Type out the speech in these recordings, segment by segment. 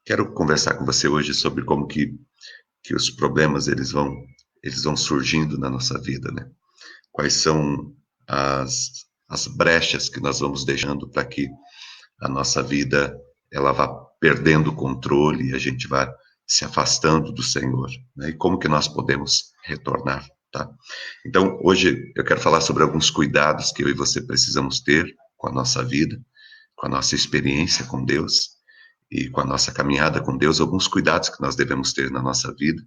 Quero conversar com você hoje sobre como que os problemas eles vão surgindo na nossa vida, né? Quais são as brechas que nós vamos deixando para que a nossa vida ela vá perdendo o controle e a gente vá se afastando do Senhor, né? E como que nós podemos retornar, tá? Então, hoje eu quero falar sobre alguns cuidados que eu e você precisamos ter com a nossa vida, com a nossa experiência com Deus e com a nossa caminhada com Deus, alguns cuidados que nós devemos ter na nossa vida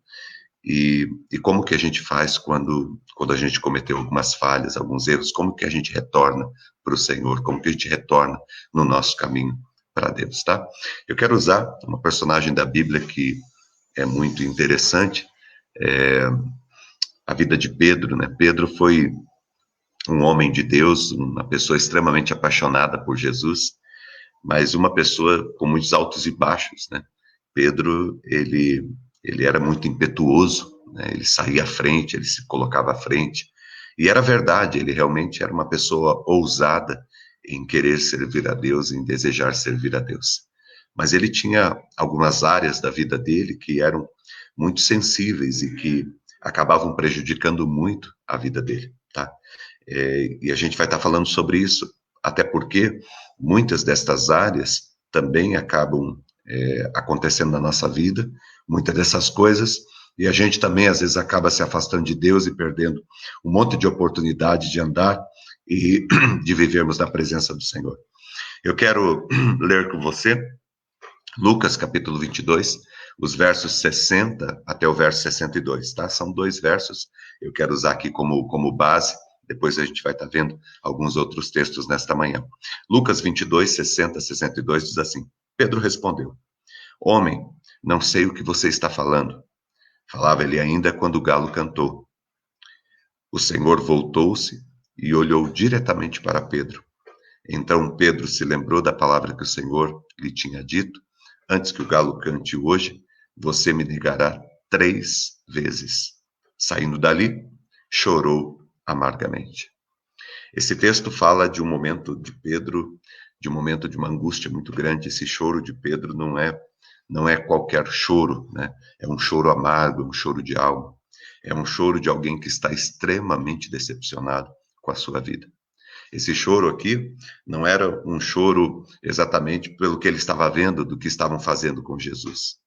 e como que a gente faz quando a gente cometeu algumas falhas, alguns erros, como que a gente retorna para o Senhor, como que a gente retorna no nosso caminho para Deus, tá? Eu quero usar uma personagem da Bíblia que é muito interessante, é a vida de Pedro, né? Pedro foi um homem de Deus, uma pessoa extremamente apaixonada por Jesus, mas uma pessoa com muitos altos e baixos, né? Pedro, ele era muito impetuoso, né? Ele saía à frente, ele se colocava à frente, e era verdade, ele realmente era uma pessoa ousada em querer servir a Deus, em desejar servir a Deus. Mas ele tinha algumas áreas da vida dele que eram muito sensíveis e que acabavam prejudicando muito a vida dele, tá? E a gente vai estar falando sobre isso, até porque muitas destas áreas também acabam acontecendo na nossa vida, muitas dessas coisas, e a gente também às vezes acaba se afastando de Deus e perdendo um monte de oportunidade de andar e de vivermos na presença do Senhor. Eu quero ler com você Lucas capítulo 22, os versos 60 até o verso 62, tá? São dois versos, eu quero usar aqui como base, depois a gente vai estar vendo alguns outros textos nesta manhã. Lucas 22, 60 a 62 diz assim: Pedro respondeu: Homem, não sei o que você está falando. Falava ele ainda quando o galo cantou. O Senhor voltou-se e olhou diretamente para Pedro. Então Pedro se lembrou da palavra que o Senhor lhe tinha dito: Antes que o galo cante hoje, você me negará 3 vezes. Saindo dali, chorou amargamente. Esse texto fala de um momento de Pedro, de um momento de uma angústia muito grande. Esse choro de Pedro não é qualquer choro, né? É um choro amargo, é um choro de alma. É um choro de alguém que está extremamente decepcionado com a sua vida. Esse choro aqui não era um choro exatamente pelo que ele estava vendo do que estavam fazendo com Jesus.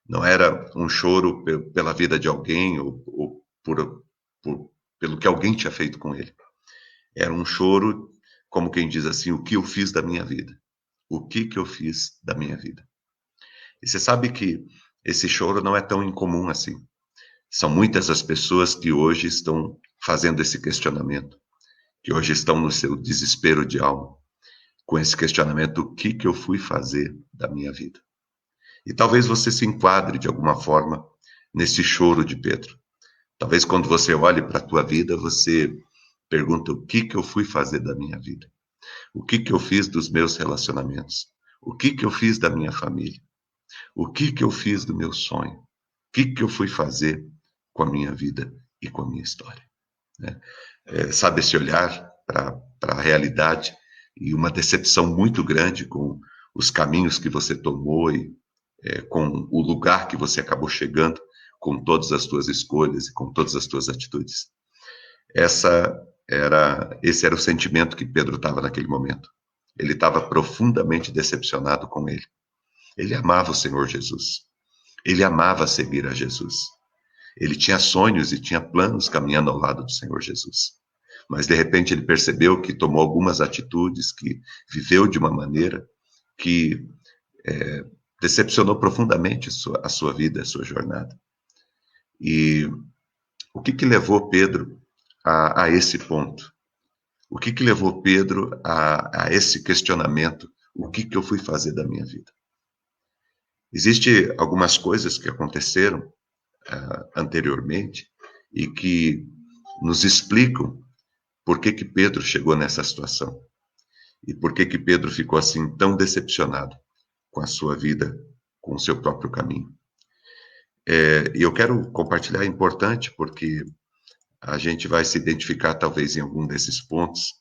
Não era um choro pela vida de alguém ou pelo que alguém tinha feito com ele. Era um choro, como quem diz assim, o que eu fiz da minha vida? O que eu fiz da minha vida? E você sabe que esse choro não é tão incomum assim. São muitas as pessoas que hoje estão fazendo esse questionamento, que hoje estão no seu desespero de alma, com esse questionamento: o que eu fui fazer da minha vida? E talvez você se enquadre de alguma forma nesse choro de Pedro. Talvez quando você olhe para a tua vida, você pergunta: o que eu fui fazer da minha vida? O que eu fiz dos meus relacionamentos? O que eu fiz da minha família? O que eu fiz do meu sonho? O que eu fui fazer com a minha vida e com a minha história? Né? Sabe, esse olhar para a realidade e uma decepção muito grande com os caminhos que você tomou e com o lugar que você acabou chegando, com todas as suas escolhas e com todas as suas atitudes. Esse era o sentimento que Pedro estava naquele momento. Ele estava profundamente decepcionado com ele. Ele amava o Senhor Jesus. Ele amava seguir a Jesus. Ele tinha sonhos e tinha planos caminhando ao lado do Senhor Jesus. Mas de repente ele percebeu que tomou algumas atitudes, que viveu de uma maneira que decepcionou profundamente a sua vida, a sua jornada. E o que levou Pedro a esse ponto? O que levou Pedro a esse questionamento? O que eu fui fazer da minha vida? Existem algumas coisas que aconteceram anteriormente e que nos explicam por que Pedro chegou nessa situação e por que Pedro ficou assim tão decepcionado com a sua vida, com o seu próprio caminho. E eu quero compartilhar, é importante, porque a gente vai se identificar talvez em algum desses pontos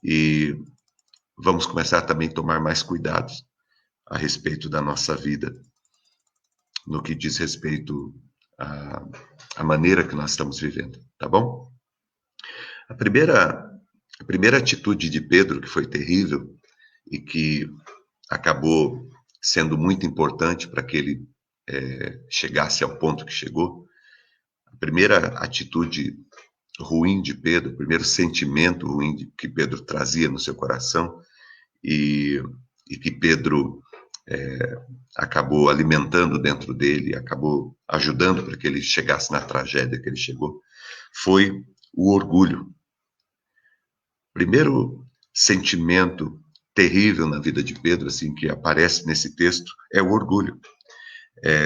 e vamos começar também a tomar mais cuidados a respeito da nossa vida no que diz respeito à maneira que nós estamos vivendo, tá bom? A primeira atitude de Pedro, que foi terrível e que acabou sendo muito importante para que ele chegasse ao ponto que chegou, a primeira atitude ruim de Pedro, o primeiro sentimento ruim que Pedro trazia no seu coração e que Pedro acabou alimentando dentro dele, acabou ajudando para que ele chegasse na tragédia que ele chegou, foi o orgulho. Primeiro sentimento terrível na vida de Pedro, assim, que aparece nesse texto, é o orgulho.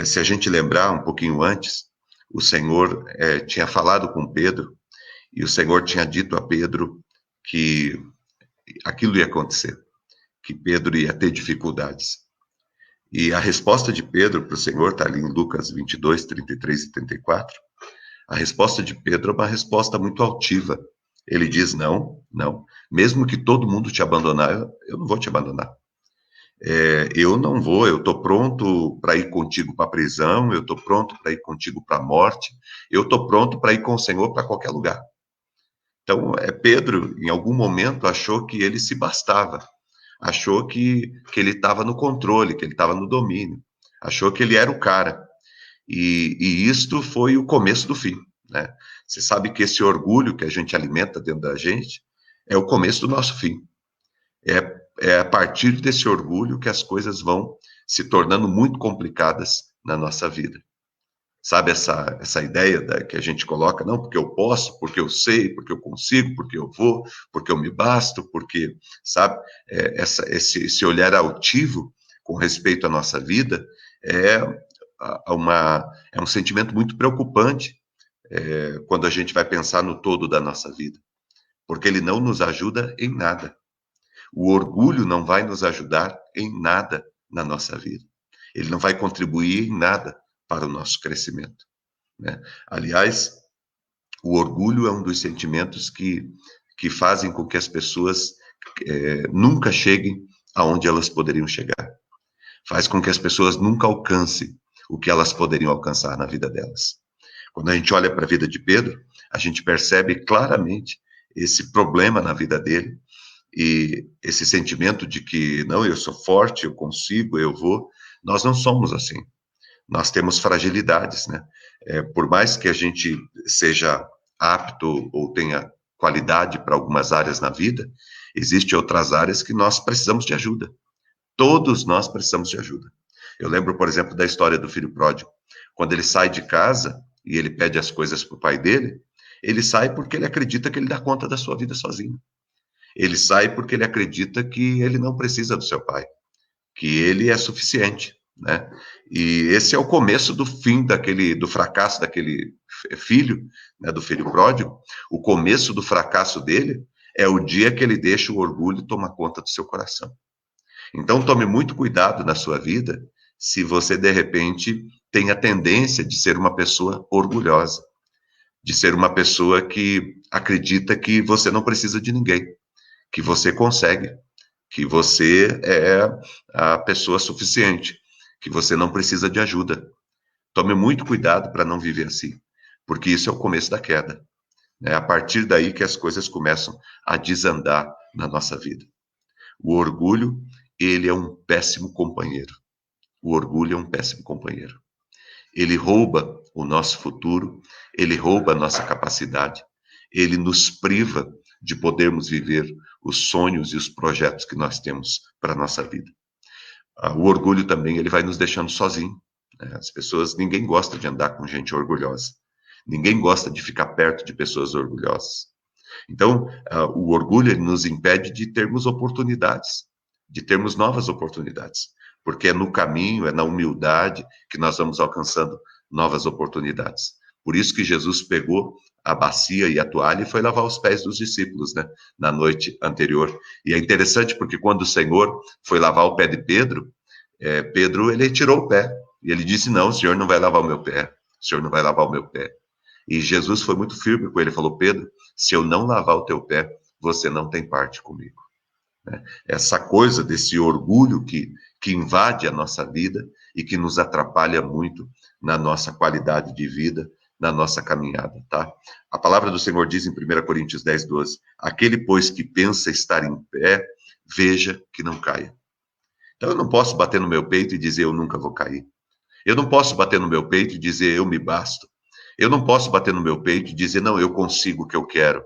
Se a gente lembrar um pouquinho antes, o Senhor tinha falado com Pedro, e o Senhor tinha dito a Pedro que aquilo ia acontecer, que Pedro ia ter dificuldades. E a resposta de Pedro para o Senhor está ali em Lucas 22, 33 e 34. A resposta de Pedro é uma resposta muito altiva. Ele diz, não, mesmo que todo mundo te abandonar, eu não vou te abandonar. Eu não vou, eu estou pronto para ir contigo para a prisão, eu estou pronto para ir contigo para a morte, eu estou pronto para ir com o Senhor para qualquer lugar. Então, Pedro, em algum momento, achou que ele se bastava, achou que ele estava no controle, que ele estava no domínio, achou que ele era o cara. E isto foi o começo do fim, né? Você sabe que esse orgulho que a gente alimenta dentro da gente é o começo do nosso fim. É a partir desse orgulho que as coisas vão se tornando muito complicadas na nossa vida. Sabe essa ideia que a gente coloca, não, porque eu posso, porque eu sei, porque eu consigo, porque eu vou, porque eu me basto, porque, sabe, esse olhar altivo com respeito à nossa vida é um sentimento muito preocupante quando a gente vai pensar no todo da nossa vida, porque ele não nos ajuda em nada. O orgulho não vai nos ajudar em nada na nossa vida. Ele não vai contribuir em nada para o nosso crescimento, né? Aliás, o orgulho é um dos sentimentos que fazem com que as pessoas nunca cheguem aonde elas poderiam chegar. Faz com que as pessoas nunca alcancem o que elas poderiam alcançar na vida delas. Quando a gente olha para a vida de Pedro, a gente percebe claramente esse problema na vida dele e esse sentimento de que, não, eu sou forte, eu consigo, eu vou. Nós não somos assim. Nós temos fragilidades, né? Por mais que a gente seja apto ou tenha qualidade para algumas áreas na vida, existem outras áreas que nós precisamos de ajuda. Todos nós precisamos de ajuda. Eu lembro, por exemplo, da história do filho pródigo. Quando ele sai de casa e ele pede as coisas para o pai dele, ele sai porque ele acredita que ele dá conta da sua vida sozinho. Ele sai porque ele acredita que ele não precisa do seu pai, que ele é suficiente, né? E esse é o começo do fim do fracasso daquele filho, né, do filho pródigo. O começo do fracasso dele é o dia que ele deixa o orgulho tomar conta do seu coração. Então, tome muito cuidado na sua vida se você, de repente, tem a tendência de ser uma pessoa orgulhosa, de ser uma pessoa que acredita que você não precisa de ninguém, que você consegue, que você é a pessoa suficiente, que você não precisa de ajuda. Tome muito cuidado para não viver assim, porque isso é o começo da queda. É a partir daí que as coisas começam a desandar na nossa vida. O orgulho, ele é um péssimo companheiro. O orgulho é um péssimo companheiro. Ele rouba o nosso futuro, ele rouba a nossa capacidade, ele nos priva de podermos viver os sonhos e os projetos que nós temos para a nossa vida. O orgulho também, ele vai nos deixando sozinho, né? As pessoas, ninguém gosta de andar com gente orgulhosa. Ninguém gosta de ficar perto de pessoas orgulhosas. Então, o orgulho, ele nos impede de termos oportunidades, de termos novas oportunidades, porque é no caminho, é na humildade que nós vamos alcançando novas oportunidades. Por isso que Jesus pegou a bacia e a toalha e foi lavar os pés dos discípulos, né, na noite anterior. E é interessante porque quando o Senhor foi lavar o pé de Pedro, Pedro, ele tirou o pé. E ele disse, não, o Senhor não vai lavar o meu pé. O Senhor não vai lavar o meu pé. E Jesus foi muito firme com ele, falou, Pedro, se eu não lavar o teu pé, você não tem parte comigo. Essa coisa desse orgulho que invade a nossa vida, e que nos atrapalha muito na nossa qualidade de vida, na nossa caminhada, tá? A palavra do Senhor diz em 1 Coríntios 10, 12, aquele, pois, que pensa estar em pé, veja que não caia. Então eu não posso bater no meu peito e dizer eu nunca vou cair. Eu não posso bater no meu peito e dizer eu me basto. Eu não posso bater no meu peito e dizer não, eu consigo o que eu quero.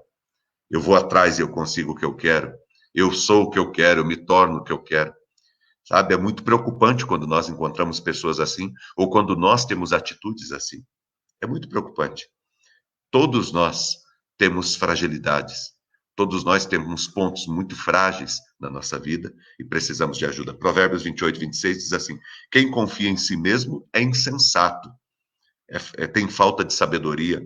Eu vou atrás e eu consigo o que eu quero. Eu sou o que eu quero, eu me torno o que eu quero. Sabe, é muito preocupante quando nós encontramos pessoas assim, ou quando nós temos atitudes assim. É muito preocupante. Todos nós temos fragilidades. Todos nós temos pontos muito frágeis na nossa vida e precisamos de ajuda. Provérbios 28, 26 diz assim: quem confia em si mesmo é insensato, tem falta de sabedoria,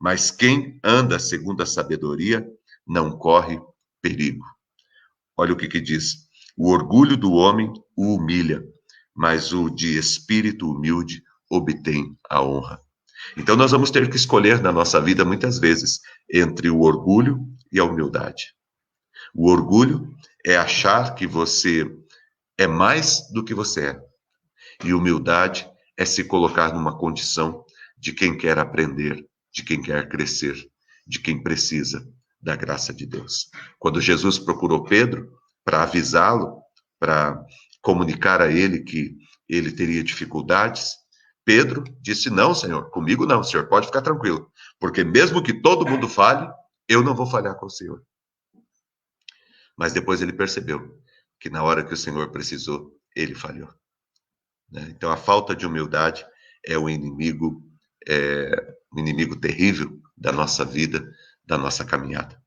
mas quem anda segundo a sabedoria não corre perigo. Olha o que diz: o orgulho do homem o humilha, mas o de espírito humilde obtém a honra. Então nós vamos ter que escolher na nossa vida muitas vezes entre o orgulho e a humildade. O orgulho é achar que você é mais do que você é. E humildade é se colocar numa condição de quem quer aprender, de quem quer crescer, de quem precisa da graça de Deus. Quando Jesus procurou Pedro para avisá-lo, para comunicar a ele que ele teria dificuldades, Pedro disse: não, Senhor, comigo não, Senhor, pode ficar tranquilo, porque mesmo que todo mundo falhe, eu não vou falhar com o Senhor. Mas depois ele percebeu que na hora que o Senhor precisou, ele falhou. Então, a falta de humildade é um inimigo terrível da nossa vida, da nossa caminhada.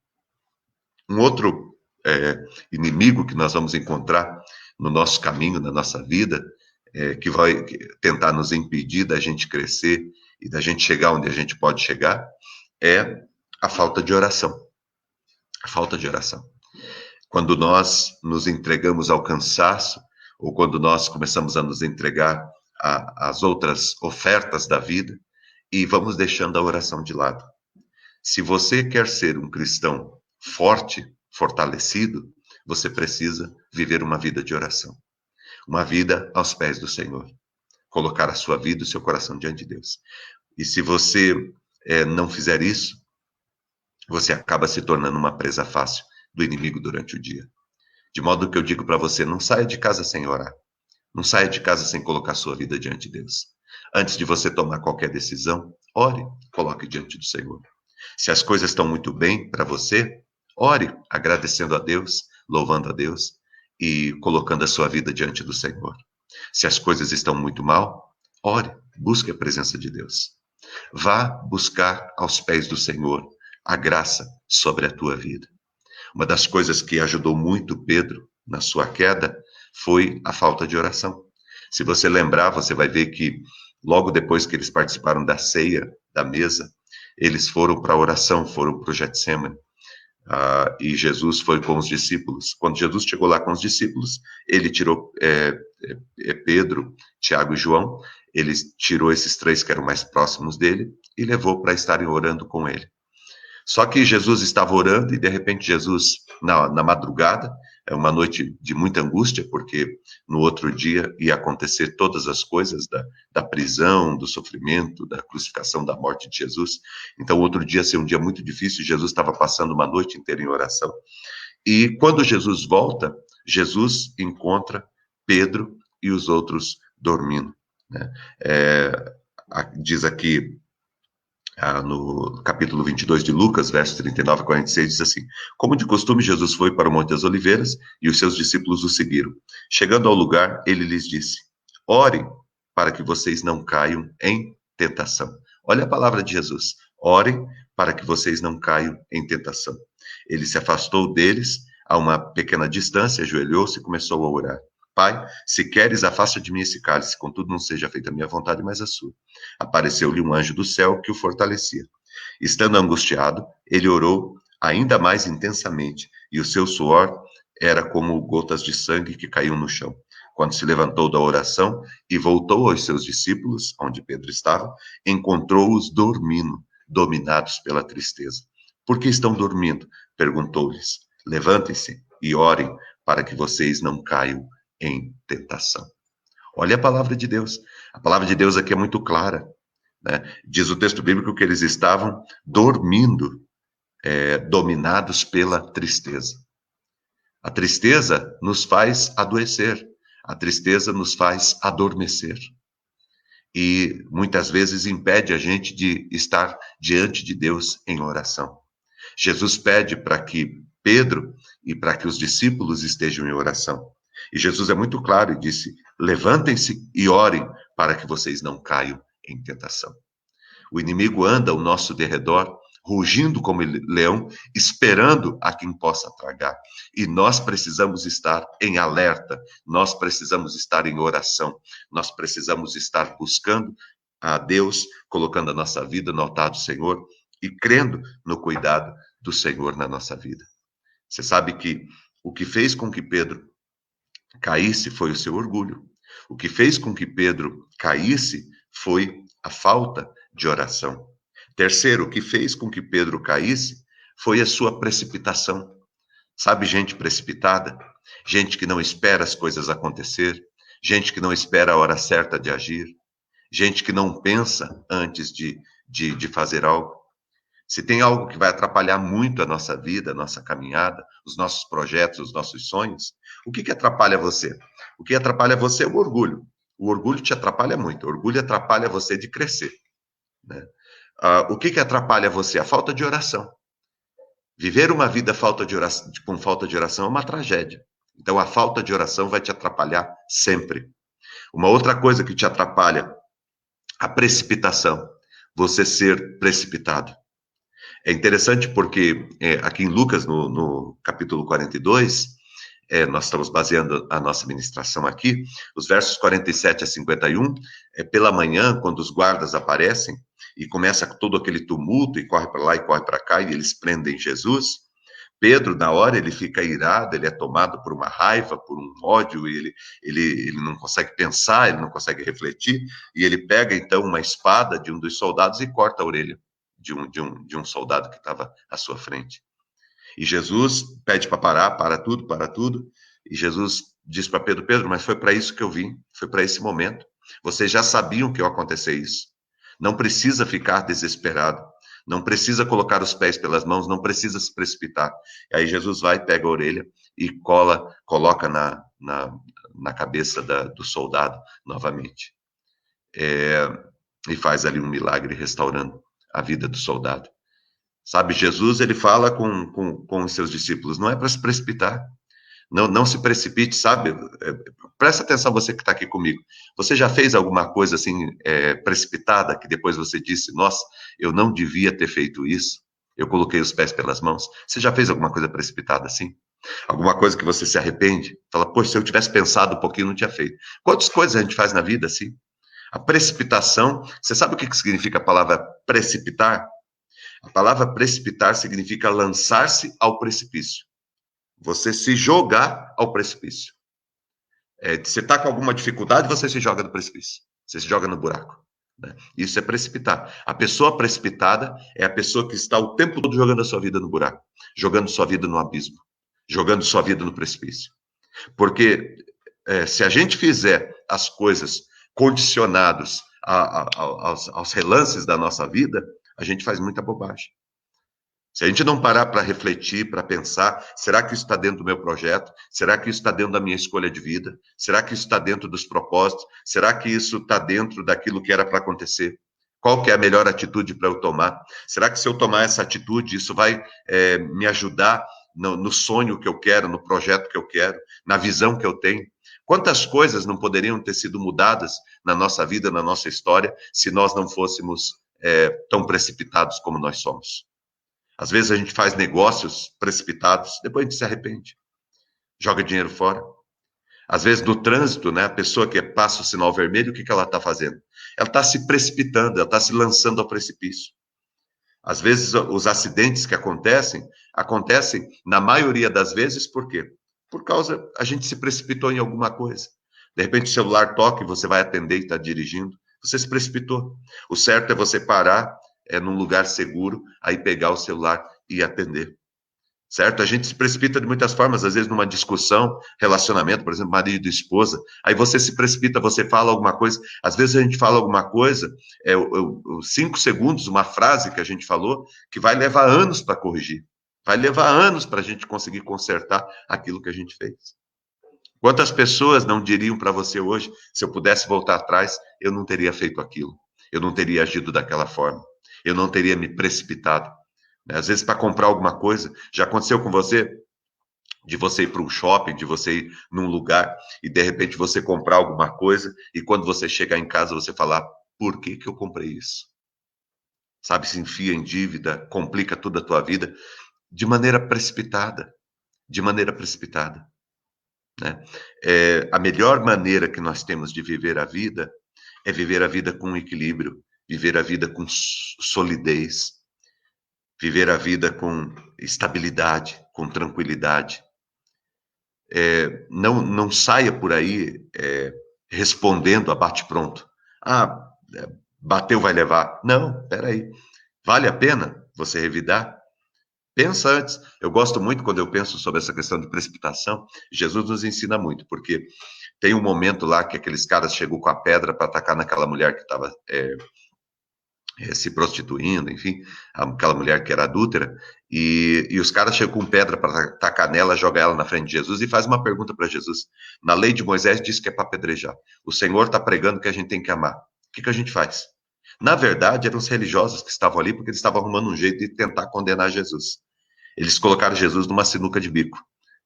Um outro inimigo que nós vamos encontrar no nosso caminho, na nossa vida, que vai tentar nos impedir da gente crescer e da gente chegar onde a gente pode chegar, é a falta de oração. A falta de oração. Quando nós nos entregamos ao cansaço, ou quando nós começamos a nos entregar às outras ofertas da vida, e vamos deixando a oração de lado. Se você quer ser um cristão forte, fortalecido, você precisa viver uma vida de oração. Uma vida aos pés do Senhor. Colocar a sua vida e o seu coração diante de Deus. E se você não fizer isso, você acaba se tornando uma presa fácil do inimigo durante o dia. De modo que eu digo para você, não saia de casa sem orar. Não saia de casa sem colocar sua vida diante de Deus. Antes de você tomar qualquer decisão, ore, coloque diante do Senhor. Se as coisas estão muito bem para você, ore, agradecendo a Deus, louvando a Deus e colocando a sua vida diante do Senhor. Se as coisas estão muito mal, ore, busque a presença de Deus. Vá buscar aos pés do Senhor a graça sobre a tua vida. Uma das coisas que ajudou muito Pedro na sua queda foi a falta de oração. Se você lembrar, você vai ver que logo depois que eles participaram da ceia, da mesa, eles foram para a oração, foram para o Getsêmani. E Jesus foi com os discípulos. Quando Jesus chegou lá com os discípulos, ele tirou Pedro, Tiago e João, ele tirou esses três que eram mais próximos dele e levou para estarem orando com ele. Só que Jesus estava orando e, de repente, Jesus, na madrugada, é uma noite de muita angústia, porque no outro dia ia acontecer todas as coisas da prisão, do sofrimento, da crucificação, da morte de Jesus. Então, outro dia ia ser um dia muito difícil, Jesus estava passando uma noite inteira em oração. E quando Jesus volta, Jesus encontra Pedro e os outros dormindo. Né? Diz aqui, no capítulo 22 de Lucas, versos 39 a 46, diz assim: como de costume, Jesus foi para o Monte das Oliveiras e os seus discípulos o seguiram. Chegando ao lugar, ele lhes disse: orem para que vocês não caiam em tentação. Olha a palavra de Jesus: orem para que vocês não caiam em tentação. Ele se afastou deles a uma pequena distância, ajoelhou-se e começou a orar. Pai, se queres, afasta de mim esse cálice, contudo não seja feita a minha vontade, mas a sua. Apareceu-lhe um anjo do céu que o fortalecia. Estando angustiado, ele orou ainda mais intensamente, e o seu suor era como gotas de sangue que caíam no chão. Quando se levantou da oração e voltou aos seus discípulos, onde Pedro estava, encontrou-os dormindo, dominados pela tristeza. Por que estão dormindo? Perguntou-lhes. Levantem-se e orem para que vocês não caiam em tentação. Olha a palavra de Deus. A palavra de Deus aqui é muito clara, né? Diz o texto bíblico que eles estavam dormindo, dominados pela tristeza. A tristeza nos faz adoecer, a tristeza nos faz adormecer. E muitas vezes impede a gente de estar diante de Deus em oração. Jesus pede para que Pedro e para que os discípulos estejam em oração. E Jesus é muito claro e disse: levantem-se e orem para que vocês não caiam em tentação. O inimigo anda ao nosso derredor, rugindo como leão, esperando a quem possa tragar. E nós precisamos estar em alerta, nós precisamos estar em oração, nós precisamos estar buscando a Deus, colocando a nossa vida no altar do Senhor e crendo no cuidado do Senhor na nossa vida. Você sabe que o que fez com que Pedro caísse foi o seu orgulho. O que fez com que Pedro caísse foi a falta de oração. Terceiro, o que fez com que Pedro caísse foi a sua precipitação. Sabe, gente precipitada? Gente que não espera as coisas acontecer, gente que não espera a hora certa de agir, gente que não pensa antes de fazer algo. Se tem algo que vai atrapalhar muito a nossa vida, a nossa caminhada, os nossos projetos, os nossos sonhos, o que atrapalha você? O que atrapalha você é o orgulho. O orgulho te atrapalha muito. O orgulho atrapalha você de crescer, né? O que atrapalha você? A falta de oração. Viver uma vida com falta de oração é uma tragédia. Então, a falta de oração vai te atrapalhar sempre. Uma outra coisa que te atrapalha, a precipitação. Você ser precipitado. É interessante porque aqui em Lucas, no capítulo 42, nós estamos baseando a nossa ministração aqui, os versos 47 a 51, pela manhã, quando os guardas aparecem, e começa todo aquele tumulto, e corre para lá e corre para cá, e eles prendem Jesus. Pedro, na hora, ele fica irado, ele é tomado por uma raiva, por um ódio, e ele não consegue pensar, ele não consegue refletir, e ele pega, então, uma espada de um dos soldados e corta a orelha de um soldado que estava à sua frente. E Jesus pede para parar, para tudo, e Jesus diz para Pedro: Pedro, mas foi para isso que eu vim, foi para esse momento. Vocês já sabiam que ia acontecer isso. Não precisa ficar desesperado, não precisa colocar os pés pelas mãos, não precisa se precipitar. E aí Jesus vai, pega a orelha e coloca na cabeça do soldado novamente. E faz ali um milagre restaurando a vida do soldado. Sabe, Jesus, ele fala com os seus discípulos, não é para se precipitar. Não se precipite, sabe? Presta atenção, você que está aqui comigo. Você já fez alguma coisa assim, precipitada, que depois você disse: nossa, eu não devia ter feito isso, eu coloquei os pés pelas mãos? Você já fez alguma coisa precipitada assim? Alguma coisa que você se arrepende? Fala: poxa, se eu tivesse pensado um pouquinho, não tinha feito. Quantas coisas a gente faz na vida assim? A precipitação, você sabe o que significa a palavra precipitar? A palavra precipitar significa lançar-se ao precipício. Você se jogar ao precipício. Você está com alguma dificuldade, você se joga no precipício. Você se joga no buraco, né? Isso é precipitar. A pessoa precipitada é a pessoa que está o tempo todo jogando a sua vida no buraco, jogando sua vida no abismo, jogando sua vida no precipício. Porque se a gente fizer as coisas condicionados aos relances da nossa vida, a gente faz muita bobagem. Se a gente não parar para refletir, para pensar: será que isso está dentro do meu projeto? Será que isso está dentro da minha escolha de vida? Será que isso está dentro dos propósitos? Será que isso está dentro daquilo que era para acontecer? Qual que é a melhor atitude para eu tomar? Será que se eu tomar essa atitude, isso vai me ajudar no sonho que eu quero, no projeto que eu quero, na visão que eu tenho? Quantas coisas não poderiam ter sido mudadas na nossa vida, na nossa história, se nós não fôssemos tão precipitados como nós somos? Às vezes a gente faz negócios precipitados, depois a gente se arrepende, joga dinheiro fora. Às vezes no trânsito, né, a pessoa que passa o sinal vermelho, o que ela está fazendo? Ela está se precipitando, ela está se lançando ao precipício. Às vezes os acidentes que acontecem na maioria das vezes, por quê? Por causa, a gente se precipitou em alguma coisa. De repente o celular toca e você vai atender e está dirigindo, você se precipitou. O certo é você parar num lugar seguro, aí pegar o celular e atender. certo? A gente se precipita de muitas formas, às vezes numa discussão, relacionamento, por exemplo, marido e esposa, aí você se precipita, você fala alguma coisa, às vezes a gente fala alguma coisa, 5 segundos, uma frase que a gente falou, que vai levar anos para corrigir, vai levar anos para a gente conseguir consertar aquilo que a gente fez. Quantas pessoas não diriam para você hoje, se eu pudesse voltar atrás, eu não teria feito aquilo, eu não teria agido daquela forma, eu não teria me precipitado. Às vezes, para comprar alguma coisa, já aconteceu com você, de você ir para um shopping, de você ir num lugar e de repente você comprar alguma coisa e quando você chegar em casa você falar, por que que eu comprei isso? Sabe, se enfia em dívida, complica toda a tua vida de maneira precipitada, de maneira precipitada, né? A melhor maneira que nós temos de viver a vida é viver a vida com equilíbrio, viver a vida com solidez, viver a vida com estabilidade, com tranquilidade. Não saia por aí respondendo a bate-pronto. Ah, bateu, vai levar. Não, peraí. Vale a pena você revidar? Pensa antes. Eu gosto muito quando eu penso sobre essa questão de precipitação. Jesus nos ensina muito, porque tem um momento lá que aqueles caras chegou com a pedra para atacar naquela mulher que estava se prostituindo, enfim, aquela mulher que era adúltera, e os caras chegam com pedra para tacar nela, joga ela na frente de Jesus e faz uma pergunta para Jesus. Na lei de Moisés diz que é para apedrejar. O Senhor está pregando que a gente tem que amar. O que que a gente faz? Na verdade, eram os religiosos que estavam ali porque eles estavam arrumando um jeito de tentar condenar Jesus. Eles colocaram Jesus numa sinuca de bico.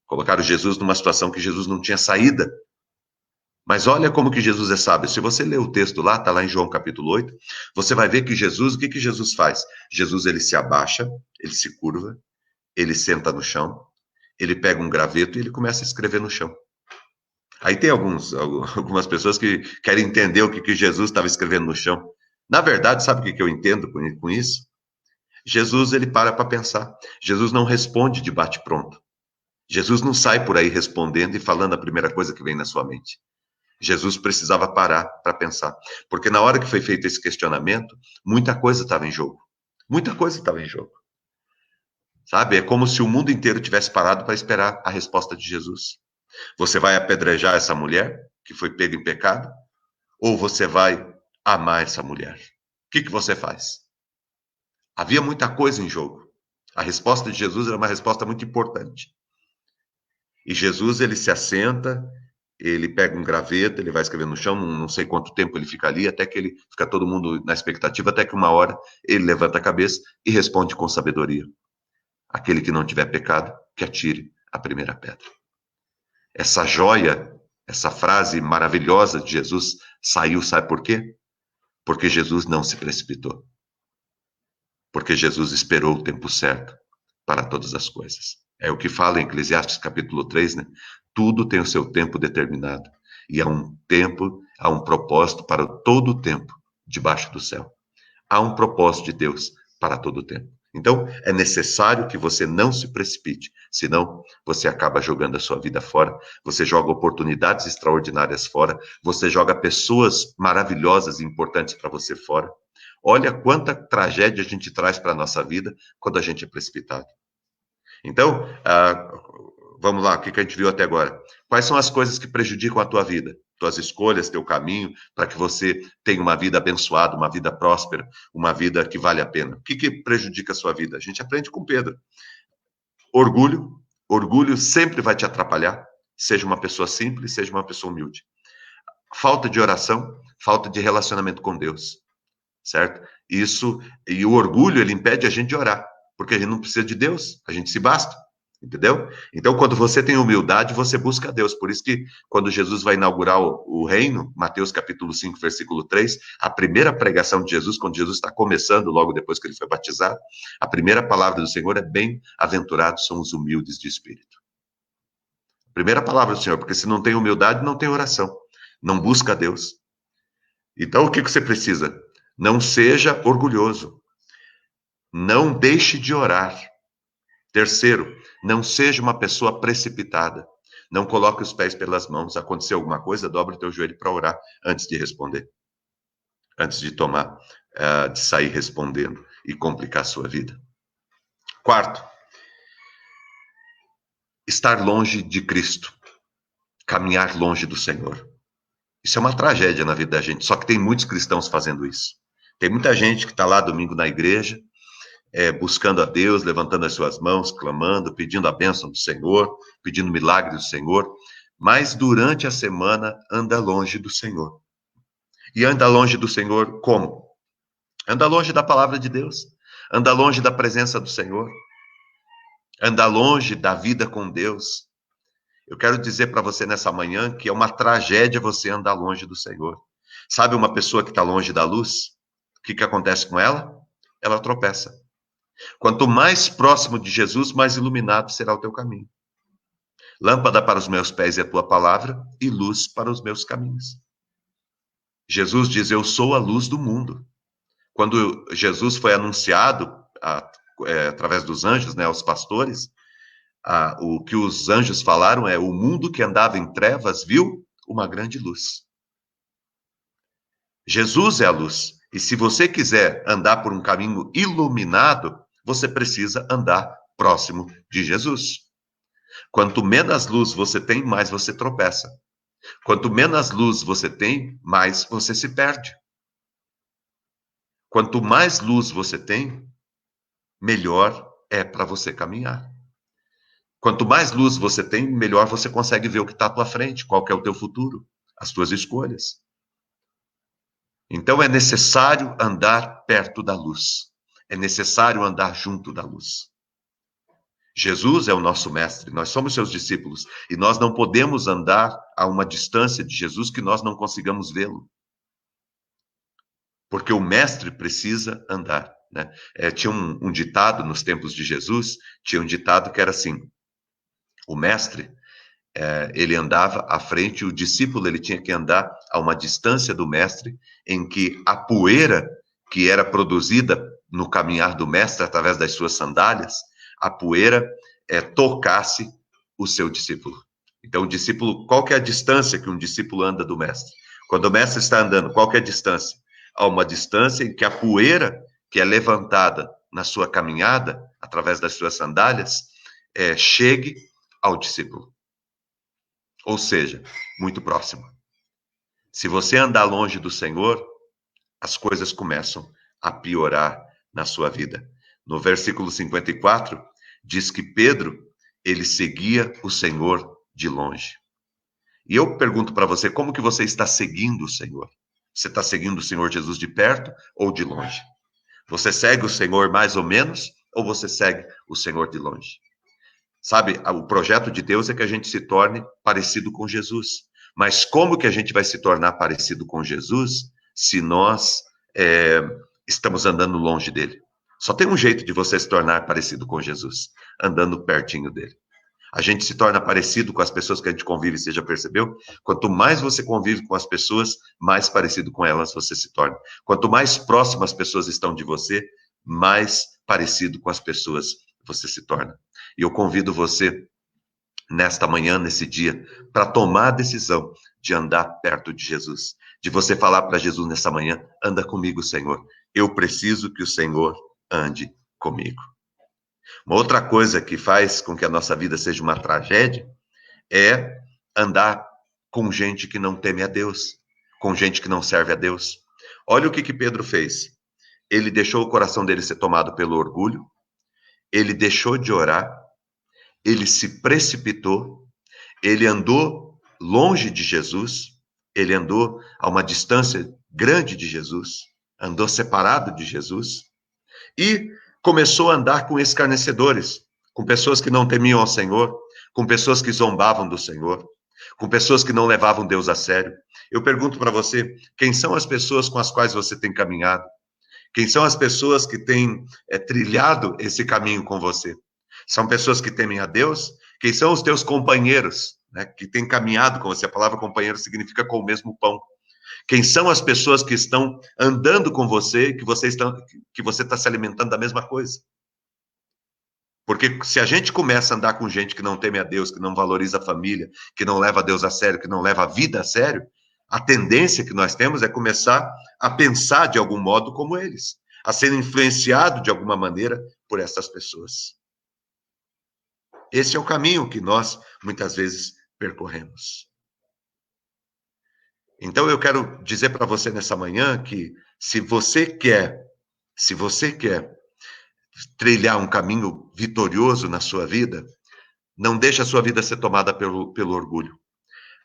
Colocaram Jesus numa situação que Jesus não tinha saída. Mas olha como que Jesus é sábio. Se você ler o texto lá, está lá em João capítulo 8, você vai ver que Jesus, o que que Jesus faz? Jesus, ele se abaixa, ele se curva, ele senta no chão, ele pega um graveto e ele começa a escrever no chão. Aí tem algumas pessoas que querem entender o que que Jesus estava escrevendo no chão. Na verdade, sabe o que que eu entendo com isso? Jesus, ele para pensar. Jesus não responde de bate-pronto. Jesus não sai por aí respondendo e falando a primeira coisa que vem na sua mente. Jesus precisava parar para pensar, porque na hora que foi feito esse questionamento, muita coisa estava em jogo. Muita coisa estava em jogo. Sabe? É como se o mundo inteiro tivesse parado para esperar a resposta de Jesus. Você vai apedrejar essa mulher que foi pega em pecado? Ou você vai amar essa mulher? O que que você faz? Havia muita coisa em jogo. A resposta de Jesus era uma resposta muito importante. E Jesus, ele se assenta, ele pega um graveto, ele vai escrever no chão, não sei quanto tempo ele fica ali, até que ele fica todo mundo na expectativa, até que uma hora ele levanta a cabeça e responde com sabedoria. Aquele que não tiver pecado, que atire a primeira pedra. Essa joia, essa frase maravilhosa de Jesus saiu, sabe por quê? Porque Jesus não se precipitou. Porque Jesus esperou o tempo certo para todas as coisas. É o que fala em Eclesiastes capítulo 3, né? Tudo tem o seu tempo determinado. E há um tempo, há um propósito para todo o tempo debaixo do céu. Há um propósito de Deus para todo o tempo. Então, é necessário que você não se precipite, senão você acaba jogando a sua vida fora, você joga oportunidades extraordinárias fora, você joga pessoas maravilhosas e importantes para você fora. Olha quanta tragédia a gente traz para a nossa vida quando a gente é precipitado. Então, vamos lá, o que a gente viu até agora? Quais são as coisas que prejudicam a tua vida? Tuas escolhas, teu caminho, para que você tenha uma vida abençoada, uma vida próspera, uma vida que vale a pena. O que prejudica a sua vida? A gente aprende com Pedro. Orgulho. Orgulho sempre vai te atrapalhar, seja uma pessoa simples, seja uma pessoa humilde. Falta de oração, falta de relacionamento com Deus, certo? Isso, e o orgulho, ele impede a gente de orar, porque a gente não precisa de Deus, a gente se basta. Entendeu? Então, quando você tem humildade, você busca Deus. Por isso que, quando Jesus vai inaugurar o reino, Mateus capítulo 5, versículo 3, a primeira pregação de Jesus, quando Jesus está começando, logo depois que ele foi batizado, a primeira palavra do Senhor é: bem-aventurados são os humildes de espírito. Primeira palavra do Senhor, porque se não tem humildade, não tem oração. Não busca Deus. Então, o que você precisa? Não seja orgulhoso. Não deixe de orar. Terceiro, não seja uma pessoa precipitada. Não coloque os pés pelas mãos. Aconteceu alguma coisa, dobre o teu joelho para orar antes de responder. Antes de tomar, de sair respondendo e complicar a sua vida. Quarto, estar longe de Cristo, caminhar longe do Senhor. Isso é uma tragédia na vida da gente, só que tem muitos cristãos fazendo isso. Tem muita gente que está lá domingo na igreja, buscando a Deus, levantando as suas mãos, clamando, pedindo a bênção do Senhor, pedindo milagre do Senhor, mas durante a semana anda longe do Senhor. E anda longe do Senhor como? Anda longe da palavra de Deus, anda longe da presença do Senhor, anda longe da vida com Deus. Eu quero dizer para você nessa manhã que é uma tragédia você andar longe do Senhor. Sabe uma pessoa que está longe da luz? O que acontece com ela? Ela tropeça. Quanto mais próximo de Jesus, mais iluminado será o teu caminho. Lâmpada para os meus pés é a tua palavra e luz para os meus caminhos. Jesus diz, eu sou a luz do mundo. Quando Jesus foi anunciado através dos anjos, né, aos pastores, o que os anjos falaram é, o mundo que andava em trevas viu uma grande luz. Jesus é a luz. E se você quiser andar por um caminho iluminado, você precisa andar próximo de Jesus. Quanto menos luz você tem, mais você tropeça. Quanto menos luz você tem, mais você se perde. Quanto mais luz você tem, melhor é para você caminhar. Quanto mais luz você tem, melhor você consegue ver o que está à tua frente, qual que é o teu futuro, as tuas escolhas. Então é necessário andar perto da luz. É necessário andar junto da luz. Jesus é o nosso mestre, nós somos seus discípulos, e nós não podemos andar a uma distância de Jesus que nós não consigamos vê-lo. Porque o mestre precisa andar, né? Tinha um ditado nos tempos de Jesus, tinha um ditado que era assim, o mestre, ele andava à frente, o discípulo ele tinha que andar a uma distância do mestre, em que a poeira que era produzida no caminhar do mestre através das suas sandálias, a poeira tocasse o seu discípulo. Então, o discípulo, qual que é a distância que um discípulo anda do mestre? Quando o mestre está andando, qual que é a distância? Há uma distância em que a poeira que é levantada na sua caminhada, através das suas sandálias, chegue ao discípulo. Ou seja, muito próximo. Se você andar longe do Senhor, as coisas começam a piorar na sua vida. No versículo 54, diz que Pedro, ele seguia o Senhor de longe. E eu pergunto para você, como que você está seguindo o Senhor? Você está seguindo o Senhor Jesus de perto ou de longe? Você segue o Senhor mais ou menos ou você segue o Senhor de longe? Sabe, o projeto de Deus é que a gente se torne parecido com Jesus. Mas como que a gente vai se tornar parecido com Jesus se nós estamos andando longe dele? Só tem um jeito de você se tornar parecido com Jesus, andando pertinho dele. A gente se torna parecido com as pessoas que a gente convive, você já percebeu? Quanto mais você convive com as pessoas, mais parecido com elas você se torna. Quanto mais próximas as pessoas estão de você, mais parecido com as pessoas você se torna. E eu convido você, nesta manhã, nesse dia, para tomar a decisão de andar perto de Jesus. De você falar para Jesus nessa manhã, anda comigo, Senhor. Eu preciso que o Senhor ande comigo. Uma outra coisa que faz com que a nossa vida seja uma tragédia é andar com gente que não teme a Deus, com gente que não serve a Deus. Olha o que Pedro fez. Ele deixou o coração dele ser tomado pelo orgulho, ele deixou de orar, ele se precipitou, ele andou longe de Jesus, ele andou a uma distância grande de Jesus, andou separado de Jesus e começou a andar com escarnecedores, com pessoas que não temiam ao Senhor, com pessoas que zombavam do Senhor, com pessoas que não levavam Deus a sério. Eu pergunto para você, quem são as pessoas com as quais você tem caminhado? Quem são as pessoas que têm trilhado esse caminho com você? São pessoas que temem a Deus? Quem são os teus companheiros, né, que têm caminhado com você? A palavra companheiro significa com o mesmo pão. Quem são as pessoas que estão andando com você, que você está se alimentando da mesma coisa? Porque se a gente começa a andar com gente que não teme a Deus, que não valoriza a família, que não leva a Deus a sério, que não leva a vida a sério, a tendência que nós temos é começar a pensar de algum modo como eles, a ser influenciado de alguma maneira por essas pessoas. Esse é o caminho que nós, muitas vezes, percorremos. Então, eu quero dizer para você nessa manhã que se você quer trilhar um caminho vitorioso na sua vida, não deixe a sua vida ser tomada pelo orgulho.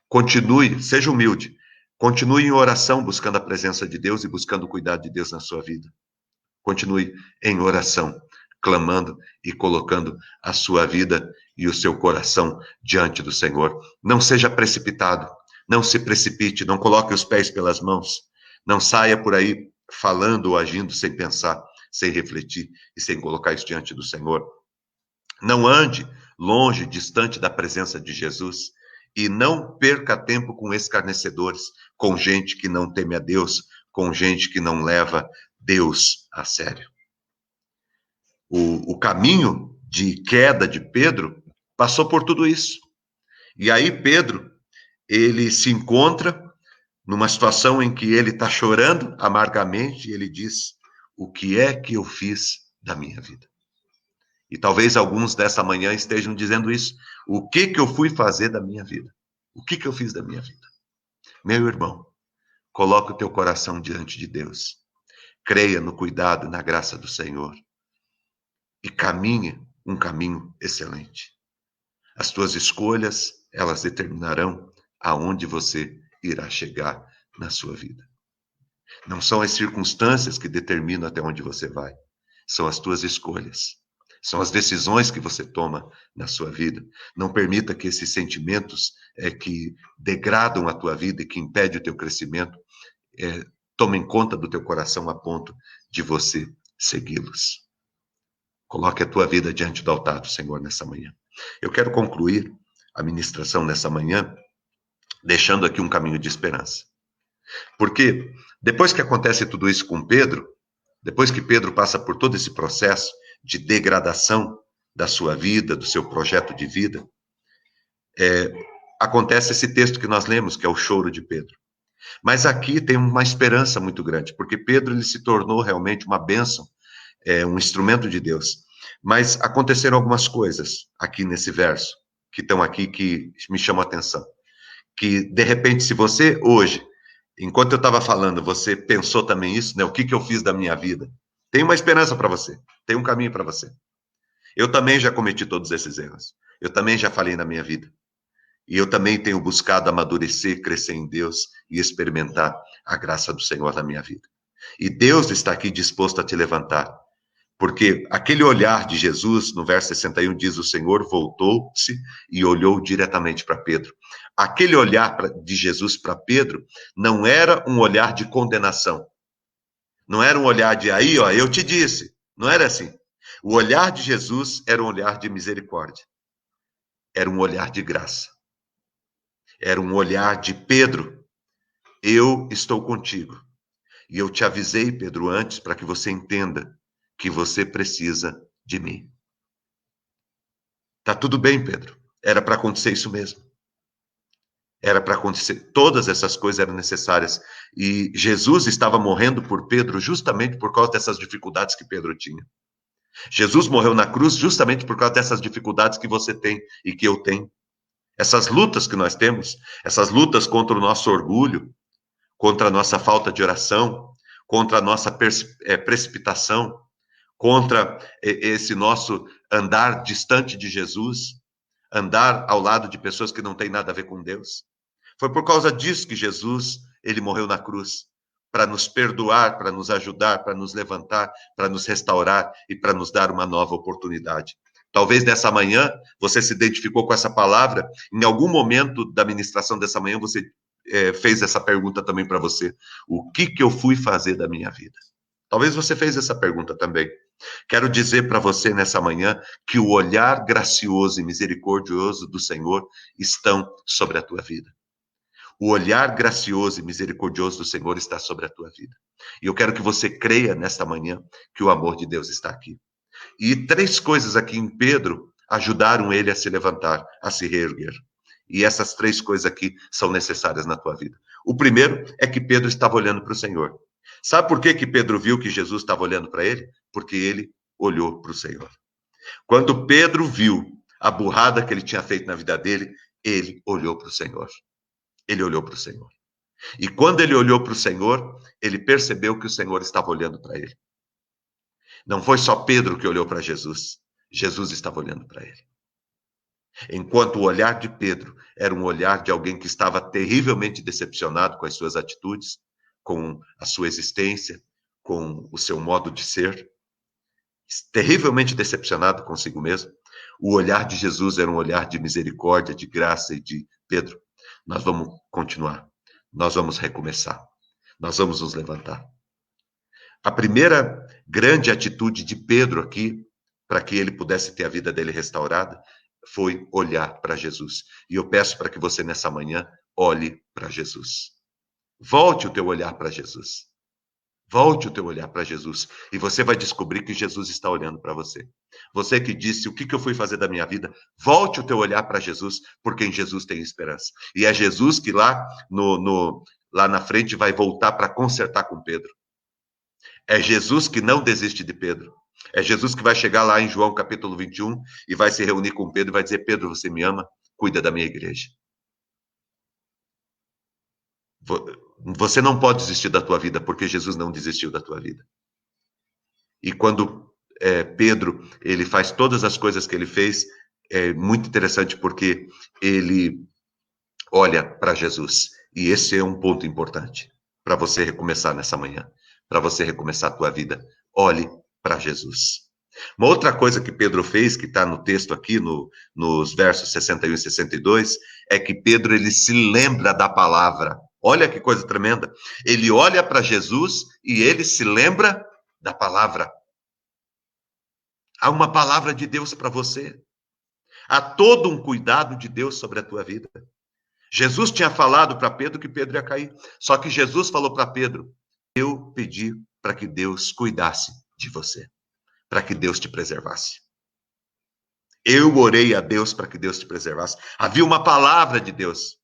Continue, seja humilde. Continue em oração, buscando a presença de Deus e buscando o cuidado de Deus na sua vida. Continue em oração, clamando e colocando a sua vida e o seu coração diante do Senhor. Não seja precipitado, não se precipite, não coloque os pés pelas mãos. Não saia por aí falando ou agindo sem pensar, sem refletir e sem colocar isso diante do Senhor. Não ande longe, distante da presença de Jesus. E não perca tempo com escarnecedores, com gente que não teme a Deus, com gente que não leva Deus a sério. O caminho de queda de Pedro passou por tudo isso. E aí Pedro, ele se encontra numa situação em que ele está chorando amargamente e ele diz: o que é que eu fiz da minha vida? E talvez alguns dessa manhã estejam dizendo isso. O que eu fui fazer da minha vida? O que eu fiz da minha vida? Meu irmão, coloca o teu coração diante de Deus. Creia no cuidado e na graça do Senhor. E caminhe um caminho excelente. As tuas escolhas, elas determinarão aonde você irá chegar na sua vida. Não são as circunstâncias que determinam até onde você vai. São as tuas escolhas. São as decisões que você toma na sua vida. Não permita que esses sentimentos que degradam a tua vida e que impedem o teu crescimento tomem conta do teu coração a ponto de você segui-los. Coloque a tua vida diante do altar do Senhor nessa manhã. Eu quero concluir a ministração nessa manhã deixando aqui um caminho de esperança. Porque depois que acontece tudo isso com Pedro, depois que Pedro passa por todo esse processo de degradação da sua vida, do seu projeto de vida, acontece esse texto que nós lemos, que é o choro de Pedro. Mas aqui tem uma esperança muito grande, porque Pedro ele se tornou realmente uma bênção, um instrumento de Deus. Mas aconteceram algumas coisas aqui nesse verso, que estão aqui, que me chamam a atenção. Que, de repente, se você hoje, enquanto eu estava falando, você pensou também isso, né? O que eu fiz da minha vida? Tem uma esperança para você, tem um caminho para você. Eu também já cometi todos esses erros. Eu também já falei na minha vida. E eu também tenho buscado amadurecer, crescer em Deus e experimentar a graça do Senhor na minha vida. E Deus está aqui disposto a te levantar. Porque aquele olhar de Jesus, no verso 61, diz: o Senhor voltou-se e olhou diretamente para Pedro. Aquele olhar de Jesus para Pedro não era um olhar de condenação. Não era um olhar de aí, ó, eu te disse. Não era assim. O olhar de Jesus era um olhar de misericórdia. Era um olhar de graça. Era um olhar de Pedro, eu estou contigo. E eu te avisei, Pedro, antes, para que você entenda que você precisa de mim. Tá tudo bem, Pedro. Era para acontecer isso mesmo. Era para acontecer. Todas essas coisas eram necessárias. E Jesus estava morrendo por Pedro justamente por causa dessas dificuldades que Pedro tinha. Jesus morreu na cruz justamente por causa dessas dificuldades que você tem e que eu tenho. Essas lutas que nós temos, essas lutas contra o nosso orgulho, contra a nossa falta de oração, contra a nossa precipitação, contra esse nosso andar distante de Jesus, andar ao lado de pessoas que não têm nada a ver com Deus. Foi por causa disso que Jesus, ele morreu na cruz, para nos perdoar, para nos ajudar, para nos levantar, para nos restaurar e para nos dar uma nova oportunidade. Talvez nessa manhã você se identificou com essa palavra, em algum momento da ministração dessa manhã você fez essa pergunta também para você. O que eu fui fazer da minha vida? Talvez você fez essa pergunta também. Quero dizer para você nessa manhã que o olhar gracioso e misericordioso do Senhor estão sobre a tua vida. O olhar gracioso e misericordioso do Senhor está sobre a tua vida. E eu quero que você creia nesta manhã que o amor de Deus está aqui. E 3 coisas aqui em Pedro ajudaram ele a se levantar, a se reerguer. E essas 3 coisas aqui são necessárias na tua vida. O primeiro é que Pedro estava olhando para o Senhor. Sabe por que Pedro viu que Jesus estava olhando para ele? Porque ele olhou para o Senhor. Quando Pedro viu a burrada que ele tinha feito na vida dele, ele olhou para o Senhor. Ele olhou para o Senhor. E quando ele olhou para o Senhor, ele percebeu que o Senhor estava olhando para ele. Não foi só Pedro que olhou para Jesus. Jesus estava olhando para ele. Enquanto o olhar de Pedro era um olhar de alguém que estava terrivelmente decepcionado com as suas atitudes, com a sua existência, com o seu modo de ser, terrivelmente decepcionado consigo mesmo, o olhar de Jesus era um olhar de misericórdia, de graça e de Pedro, nós vamos continuar, nós vamos recomeçar, nós vamos nos levantar. A primeira grande atitude de Pedro aqui, para que ele pudesse ter a vida dele restaurada, foi olhar para Jesus. E eu peço para que você nessa manhã olhe para Jesus. Volte o teu olhar para Jesus. Volte o teu olhar para Jesus e você vai descobrir que Jesus está olhando para você. Você que disse, o que eu fui fazer da minha vida? Volte o teu olhar para Jesus, porque em Jesus tem esperança. E é Jesus que lá na frente vai voltar para consertar com Pedro. É Jesus que não desiste de Pedro. É Jesus que vai chegar lá em João capítulo 21 e vai se reunir com Pedro e vai dizer, Pedro, você me ama? Cuida da minha igreja. Você não pode desistir da tua vida, porque Jesus não desistiu da tua vida. E quando Pedro, ele faz todas as coisas que ele fez, é muito interessante porque ele olha para Jesus. E esse é um ponto importante para você recomeçar nessa manhã, para você recomeçar a tua vida. Olhe para Jesus. Uma outra coisa que Pedro fez, que está no texto aqui, nos versos 61 e 62, é que Pedro, ele se lembra da palavra. Olha que coisa tremenda. Ele olha para Jesus e ele se lembra da palavra. Há uma palavra de Deus para você. Há todo um cuidado de Deus sobre a tua vida. Jesus tinha falado para Pedro que Pedro ia cair. Só que Jesus falou para Pedro, eu pedi para que Deus cuidasse de você. Para que Deus te preservasse. Eu orei a Deus para que Deus te preservasse. Havia uma palavra de Deus.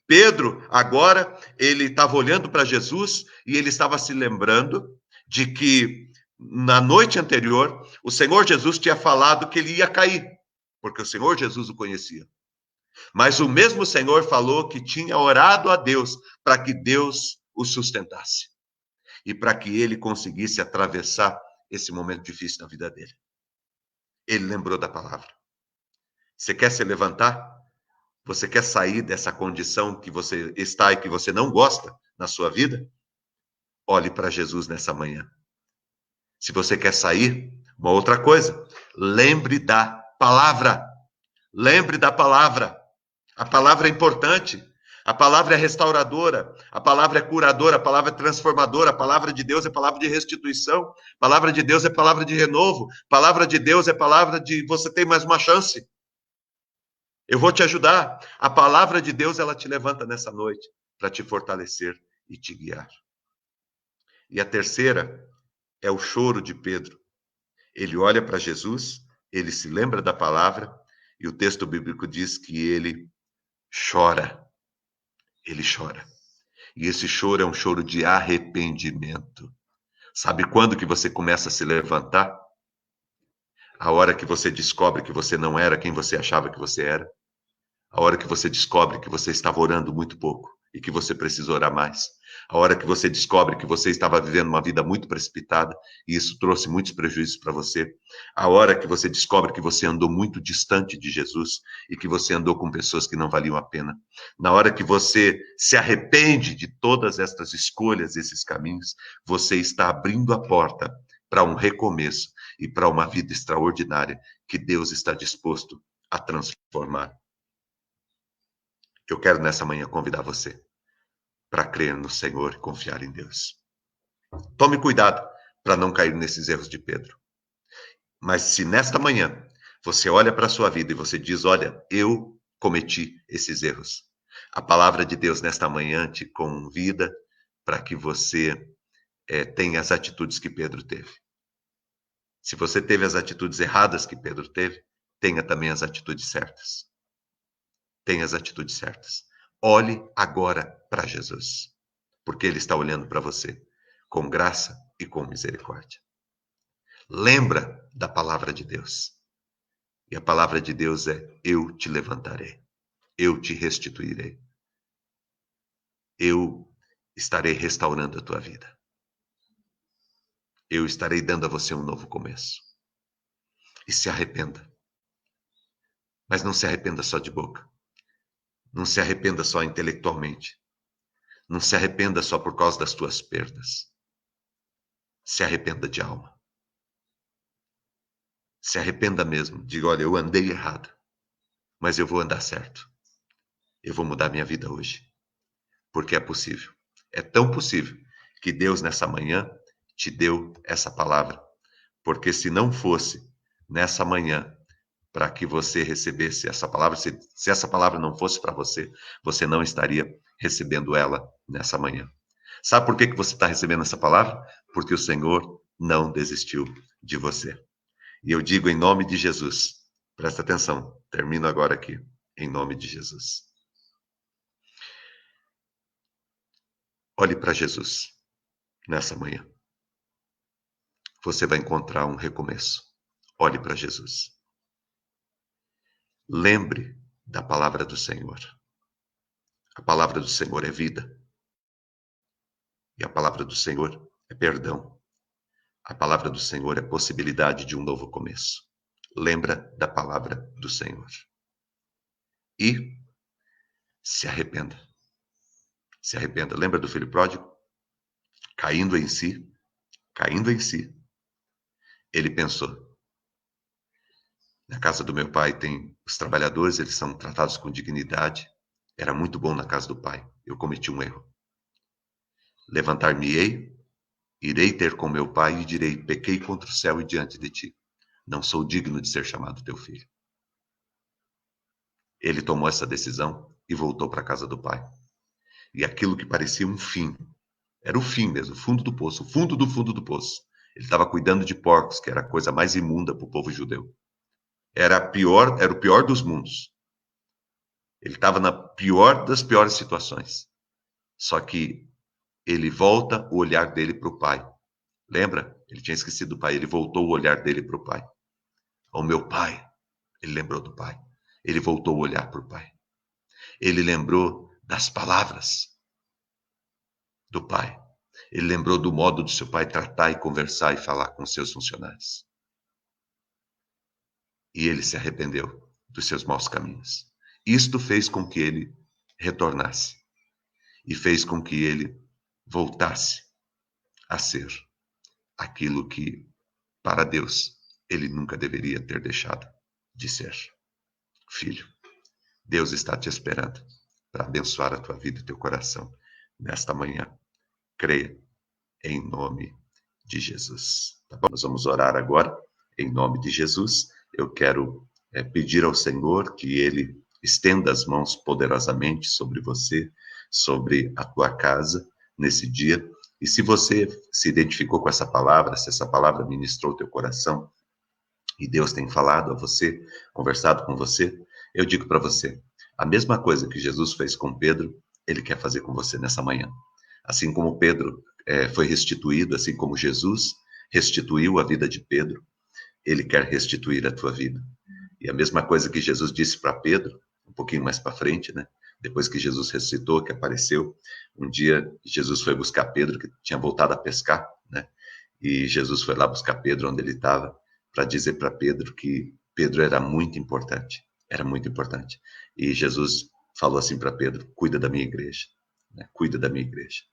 Pedro, agora, ele estava olhando para Jesus e ele estava se lembrando de que na noite anterior, o Senhor Jesus tinha falado que ele ia cair, porque o Senhor Jesus o conhecia. Mas o mesmo Senhor falou que tinha orado a Deus para que Deus o sustentasse e para que ele conseguisse atravessar esse momento difícil na vida dele. Ele lembrou da palavra. Você quer se levantar? Você quer sair dessa condição que você está e que você não gosta na sua vida? Olhe para Jesus nessa manhã. Se você quer sair, uma outra coisa, lembre da palavra. Lembre da palavra. A palavra é importante. A palavra é restauradora. A palavra é curadora. A palavra é transformadora. A palavra de Deus é palavra de restituição. A palavra de Deus é palavra de renovo. A palavra de Deus é palavra de você tem mais uma chance. Eu vou te ajudar. A palavra de Deus, ela te levanta nessa noite para te fortalecer e te guiar. E a terceira é o choro de Pedro. Ele olha para Jesus, ele se lembra da palavra, e o texto bíblico diz que ele chora. Ele chora. E esse choro é um choro de arrependimento. Sabe quando que você começa a se levantar? A hora que você descobre que você não era quem você achava que você era. A hora que você descobre que você estava orando muito pouco e que você precisa orar mais. A hora que você descobre que você estava vivendo uma vida muito precipitada e isso trouxe muitos prejuízos para você. A hora que você descobre que você andou muito distante de Jesus e que você andou com pessoas que não valiam a pena. Na hora que você se arrepende de todas estas escolhas, esses caminhos, você está abrindo a porta para um recomeço e para uma vida extraordinária que Deus está disposto a transformar. Eu quero nessa manhã convidar você para crer no Senhor e confiar em Deus. Tome cuidado para não cair nesses erros de Pedro. Mas se nesta manhã você olha para a sua vida e você diz, olha, eu cometi esses erros. A palavra de Deus nesta manhã te convida para que você tenha as atitudes que Pedro teve. Se você teve as atitudes erradas que Pedro teve, tenha também as atitudes certas. Tenha as atitudes certas. Olhe agora para Jesus, porque Ele está olhando para você com graça e com misericórdia. Lembra da palavra de Deus. E a palavra de Deus é: eu te levantarei, eu te restituirei, eu estarei restaurando a tua vida, eu estarei dando a você um novo começo. E se arrependa, mas não se arrependa só de boca, não se arrependa só intelectualmente, não se arrependa só por causa das tuas perdas, se arrependa de alma. Se arrependa mesmo, diga: olha, eu andei errado, mas eu vou andar certo. Eu vou mudar minha vida hoje, porque é possível. É tão possível que Deus nessa manhã te deu essa palavra, porque se não fosse nessa manhã para que você recebesse essa palavra, se essa palavra não fosse para você, você não estaria recebendo ela nessa manhã. Sabe por que você está recebendo essa palavra? Porque o Senhor não desistiu de você. E eu digo em nome de Jesus, presta atenção, termino agora aqui, em nome de Jesus. Olhe para Jesus nessa manhã. Você vai encontrar um recomeço. Olhe para Jesus. Lembre da palavra do Senhor. A palavra do Senhor é vida. E a palavra do Senhor é perdão. A palavra do Senhor é possibilidade de um novo começo. Lembra da palavra do Senhor. E se arrependa. Se arrependa. Lembra do filho pródigo? Caindo em si. Ele pensou: na casa do meu pai tem os trabalhadores, eles são tratados com dignidade. Era muito bom na casa do pai. Eu cometi um erro. Levantar-me-ei, irei ter com meu pai e direi: pequei contra o céu e diante de ti. Não sou digno de ser chamado teu filho. Ele tomou essa decisão e voltou para a casa do pai. E aquilo que parecia um fim, era o fim mesmo, o fundo do poço, o fundo do poço. Ele estava cuidando de porcos, que era a coisa mais imunda para o povo judeu. Era o pior dos mundos. Ele estava na pior das piores situações. Só que ele volta o olhar dele para o pai. Lembra? Ele tinha esquecido do pai. Ele voltou o olhar dele para o pai. O meu pai. Ele lembrou do pai. Ele voltou o olhar para o pai. Ele lembrou das palavras do pai. Ele lembrou do modo do seu pai tratar e conversar e falar com seus funcionários. E ele se arrependeu dos seus maus caminhos. Isto fez com que ele retornasse e fez com que ele voltasse a ser aquilo que, para Deus, ele nunca deveria ter deixado de ser. Filho, Deus está te esperando para abençoar a tua vida e teu coração nesta manhã. Creia em nome de Jesus. Tá bom? Nós vamos orar agora em nome de Jesus. Eu quero pedir ao Senhor que Ele estenda as mãos poderosamente sobre você, sobre a tua casa nesse dia. E se você se identificou com essa palavra, se essa palavra ministrou o teu coração e Deus tem falado a você, conversado com você, eu digo para você, a mesma coisa que Jesus fez com Pedro, Ele quer fazer com você nessa manhã. Assim como Pedro foi restituído, assim como Jesus restituiu a vida de Pedro, Ele quer restituir a tua vida. E a mesma coisa que Jesus disse para Pedro, um pouquinho mais para frente, né? Depois que Jesus ressuscitou, que apareceu, um dia Jesus foi buscar Pedro, que tinha voltado a pescar, né? E Jesus foi lá buscar Pedro onde ele estava, para dizer para Pedro que Pedro era muito importante. E Jesus falou assim para Pedro: cuida da minha igreja, né? Cuida da minha igreja.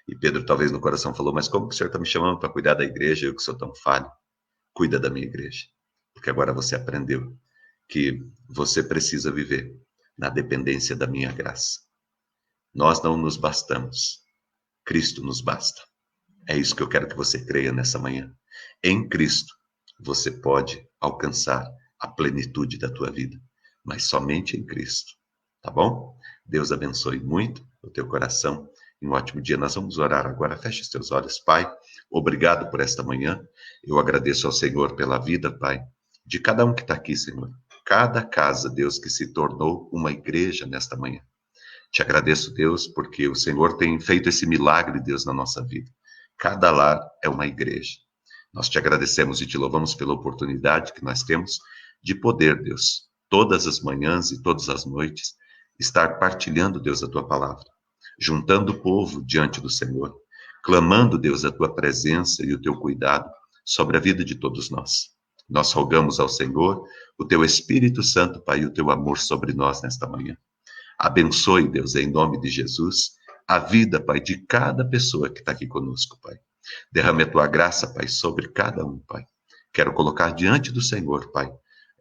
E Pedro talvez no coração falou: mas como que o Senhor está me chamando para cuidar da igreja, eu que sou tão falho? Cuida da minha igreja, porque agora você aprendeu que você precisa viver na dependência da minha graça. Nós não nos bastamos, Cristo nos basta. É isso que eu quero que você creia nessa manhã. Em Cristo, você pode alcançar a plenitude da tua vida, mas somente em Cristo, tá bom? Deus abençoe muito o teu coração e um ótimo dia. Nós vamos orar agora. Feche os teus olhos. Pai, obrigado por esta manhã. Eu agradeço ao Senhor pela vida, Pai, de cada um que está aqui, Senhor. Cada casa, Deus, que se tornou uma igreja nesta manhã. Te agradeço, Deus, porque o Senhor tem feito esse milagre, Deus, na nossa vida. Cada lar é uma igreja. Nós te agradecemos e te louvamos pela oportunidade que nós temos de poder, Deus, todas as manhãs e todas as noites, estar partilhando, Deus, a tua palavra, juntando o povo diante do Senhor, clamando, Deus, a tua presença e o teu cuidado sobre a vida de todos nós. Nós rogamos ao Senhor o teu Espírito Santo, Pai, e o teu amor sobre nós nesta manhã. Abençoe, Deus, em nome de Jesus, a vida, Pai, de cada pessoa que está aqui conosco, Pai. Derrame a tua graça, Pai, sobre cada um, Pai. Quero colocar diante do Senhor, Pai,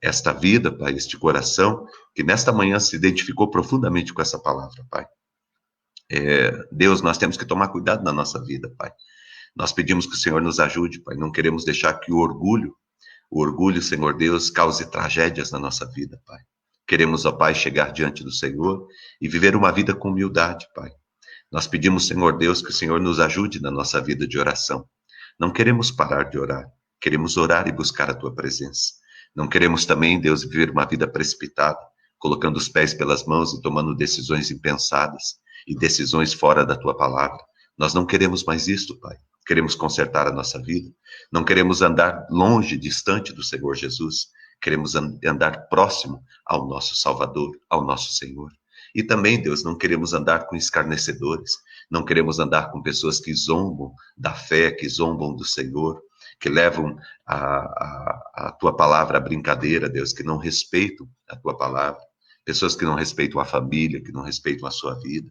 esta vida, Pai, este coração, que nesta manhã se identificou profundamente com essa palavra, Pai. Deus, nós temos que tomar cuidado na nossa vida, Pai. Nós pedimos que o Senhor nos ajude, Pai. Não queremos deixar que o orgulho, Senhor Deus, cause tragédias na nossa vida, Pai. Queremos, ó Pai, chegar diante do Senhor e viver uma vida com humildade, Pai. Nós pedimos, Senhor Deus, que o Senhor nos ajude na nossa vida de oração. Não queremos parar de orar. Queremos orar e buscar a tua presença. Não queremos também, Deus, viver uma vida precipitada, colocando os pés pelas mãos e tomando decisões impensadas e decisões fora da tua palavra. Nós não queremos mais isto, Pai. Queremos consertar a nossa vida. Não queremos andar longe, distante do Senhor Jesus. Queremos andar próximo ao nosso Salvador, ao nosso Senhor. E também, Deus, não queremos andar com escarnecedores. Não queremos andar com pessoas que zombam da fé, que zombam do Senhor, que levam a tua palavra à brincadeira, Deus, que não respeitam a tua palavra. Pessoas que não respeitam a família, que não respeitam a sua vida.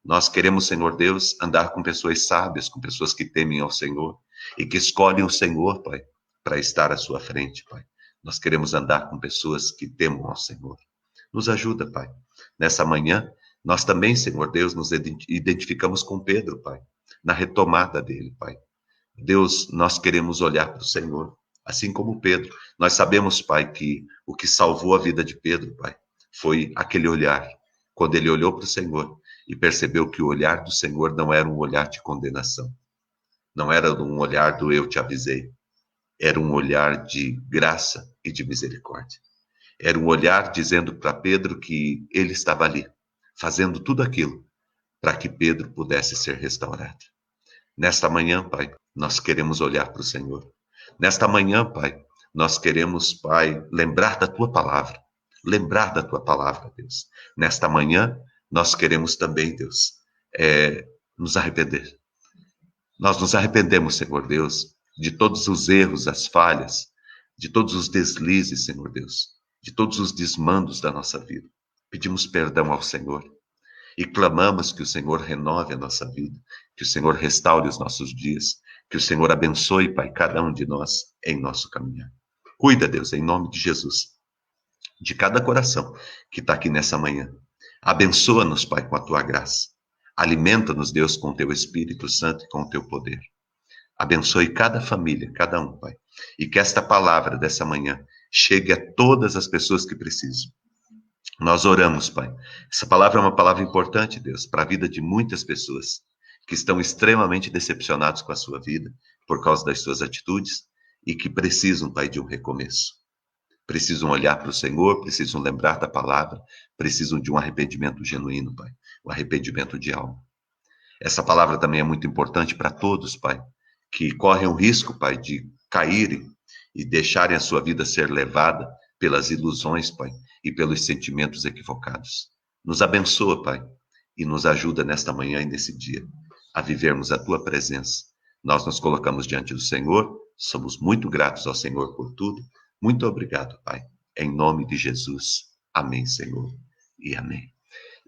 Nós queremos, Senhor Deus, andar com pessoas sábias, com pessoas que temem ao Senhor e que escolhem o Senhor, Pai, para estar à sua frente, Pai. Nós queremos andar com pessoas que temam ao Senhor. Nos ajuda, Pai. Nessa manhã, nós também, Senhor Deus, nos identificamos com Pedro, Pai, na retomada dele, Pai. Deus, nós queremos olhar para o Senhor, assim como Pedro. Nós sabemos, Pai, que o que salvou a vida de Pedro, Pai, foi aquele olhar, quando ele olhou para o Senhor e percebeu que o olhar do Senhor não era um olhar de condenação, não era um olhar do eu te avisei, era um olhar de graça e de misericórdia. Era um olhar dizendo para Pedro que ele estava ali, fazendo tudo aquilo para que Pedro pudesse ser restaurado. Nesta manhã, Pai, nós queremos olhar para o Senhor. Nesta manhã, Pai, nós queremos, Pai, lembrar da Tua palavra. Lembrar da Tua palavra, Deus. Nesta manhã, nós queremos também, Deus, nos arrepender. Nós nos arrependemos, Senhor Deus, de todos os erros, as falhas, de todos os deslizes, Senhor Deus, de todos os desmandos da nossa vida. Pedimos perdão ao Senhor e clamamos que o Senhor renove a nossa vida, que o Senhor restaure os nossos dias, que o Senhor abençoe, Pai, cada um de nós em nosso caminhar. Cuida, Deus, em nome de Jesus, de cada coração que está aqui nessa manhã. Abençoa-nos, Pai, com a Tua graça. Alimenta-nos, Deus, com o Teu Espírito Santo e com o Teu poder. Abençoe cada família, cada um, Pai. E que esta palavra dessa manhã chegue a todas as pessoas que precisam. Nós oramos, Pai. Essa palavra é uma palavra importante, Deus, para a vida de muitas pessoas que estão extremamente decepcionados com a sua vida por causa das suas atitudes e que precisam, Pai, de um recomeço. Precisam olhar para o Senhor, precisam lembrar da palavra, precisam de um arrependimento genuíno, Pai. Um arrependimento de alma. Essa palavra também é muito importante para todos, Pai, que correm o risco, Pai, de caírem e deixarem a sua vida ser levada pelas ilusões, Pai, e pelos sentimentos equivocados. Nos abençoa, Pai, e nos ajuda nesta manhã e nesse dia a vivermos a Tua presença. Nós nos colocamos diante do Senhor, somos muito gratos ao Senhor por tudo. Muito obrigado, Pai, em nome de Jesus. Amém, Senhor, e amém.